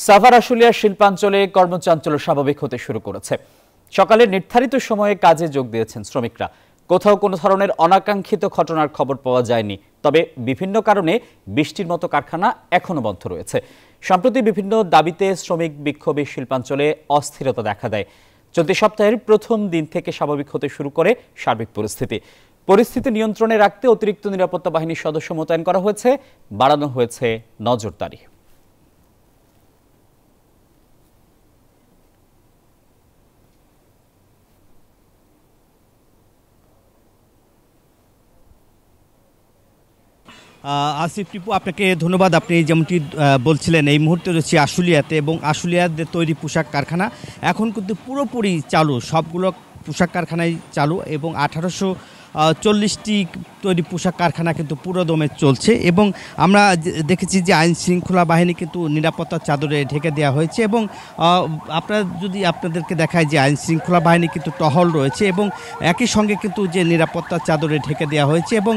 সাভার আশুলিয়া শিল্পাঞ্চলে কর্মচাঞ্চল্য স্বাভাবিক হতে শুরু করেছে। সকালে নির্ধারিত সময়ে কাজে যোগ দিয়েছেন শ্রমিকরা। কোথাও কোনো ধরনের অনাকাঙ্ক্ষিত ঘটনার খবর পাওয়া যায়নি। তবে বিভিন্ন কারণে বৃষ্টির মতো কারখানা এখনো বন্ধ রয়েছে। সম্প্রতি বিভিন্ন দাবিতে শ্রমিক বিক্ষোভে শিল্পাঞ্চলে অস্থিরতা দেখা দেয়। চলতি সপ্তাহের প্রথম দিন থেকে স্বাভাবিক হতে শুরু করে সার্বিক পরিস্থিতি নিয়ন্ত্রণে রাখতে অতিরিক্ত নিরাপত্তা বাহিনীর সদস্য মোতায়েন করা হয়েছে, বাড়ানো হয়েছে নজরদারি। আসিফ টিপু, আপনাকে ধন্যবাদ। আপনি যেমনটি বলছিলেন, এই মুহূর্তে রয়েছে আশুলিয়াতে এবং আশুলিয়াতে তৈরি পোশাক কারখানা এখন কিন্তু পুরোপুরি চালু। সবগুলো পোশাক কারখানায় চালু এবং 1840টি তৈরি পোশাক কারখানা কিন্তু পুরোদমে চলছে এবং আমরা দেখেছি যে আইন শৃঙ্খলা বাহিনী কিন্তু নিরাপত্তার চাদরে ঢেকে দেওয়া হয়েছে এবং আপনাদেরকে দেখায় যে আইন শৃঙ্খলা বাহিনী কিন্তু টহল রয়েছে এবং একই সঙ্গে কিন্তু যে নিরাপত্তার চাদরে ঢেকে দেওয়া হয়েছে এবং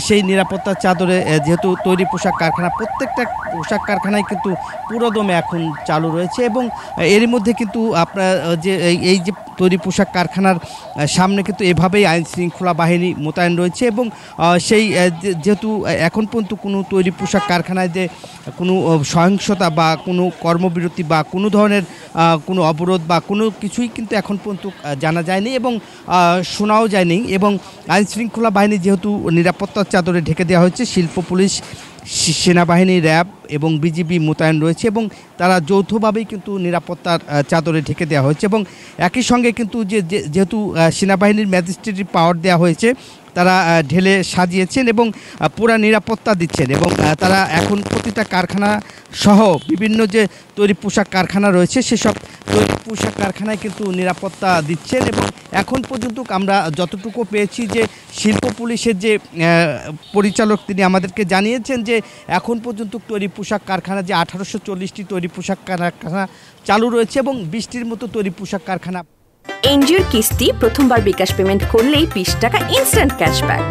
সেই নিরাপত্তার চাদরে যেহেতু তৈরি পোশাক কারখানা, প্রত্যেকটা পোশাক কারখানায় কিন্তু পুরোদমে এখন চালু রয়েছে এবং এরই মধ্যে কিন্তু আপনার যে এই যে তৈরি পোশাক কারখানার সামনে কিন্তু এভাবেই আইন শৃঙ্খলা বাহিনী মোতায়েন রয়েছে এবং সেই যেহেতু এখন পর্যন্ত কোনো তৈরি পোশাক কারখানায় যে কোনো সহিংসতা বা কোনো কর্মবিরতি বা কোনো ধরনের কোনো অবরোধ বা কোনো কিছুই কিন্তু এখন পর্যন্ত জানা যায়নি এবং শোনাও যায়নি এবং আইন শৃঙ্খলা বাহিনী যেহেতু নিরাপত্তার চাদরে ঢেকে দেওয়া হয়েছে, শিল্প পুলিশ, সেনাবাহিনী, র্যাব এবং বিজিবি মোতায়েন রয়েছে এবং তারা যৌথভাবেই কিন্তু নিরাপত্তার চাদরে ঢেকে দেওয়া হয়েছে এবং একই সঙ্গে কিন্তু যেহেতু সেনাবাহিনীর ম্যাজিস্ট্রেটি পাওয়ার দেওয়া হয়েছে, তারা ঢেলে সাজিয়েছেন এবং পুরা নিরাপত্তা দিচ্ছেন এবং তারা এখন প্রতিটা কারখানা সহ বিভিন্ন যে তৈরি পোশাক কারখানা রয়েছে সেসব তৈরি পোশাক কারখানায় কিন্তু নিরাপত্তা দিচ্ছেন এবং এখন পর্যন্ত আমরা যতটুকু পেয়েছি যে শিল্প পুলিশের যে পরিচালক, তিনি আমাদেরকে জানিয়েছেন যে এখন পর্যন্ত তৈরি পোশাক কারখানা যে 1840টি তৈরি পোশাক কারখানা চালু রয়েছে এবং 20টির মতো তৈরি পোশাক কারখানা। এনজিওর কিস্তি প্রথমবার বিকাশ পেমেন্ট করলেই 20 টাকা ইনস্ট্যান্ট ক্যাশব্যাক।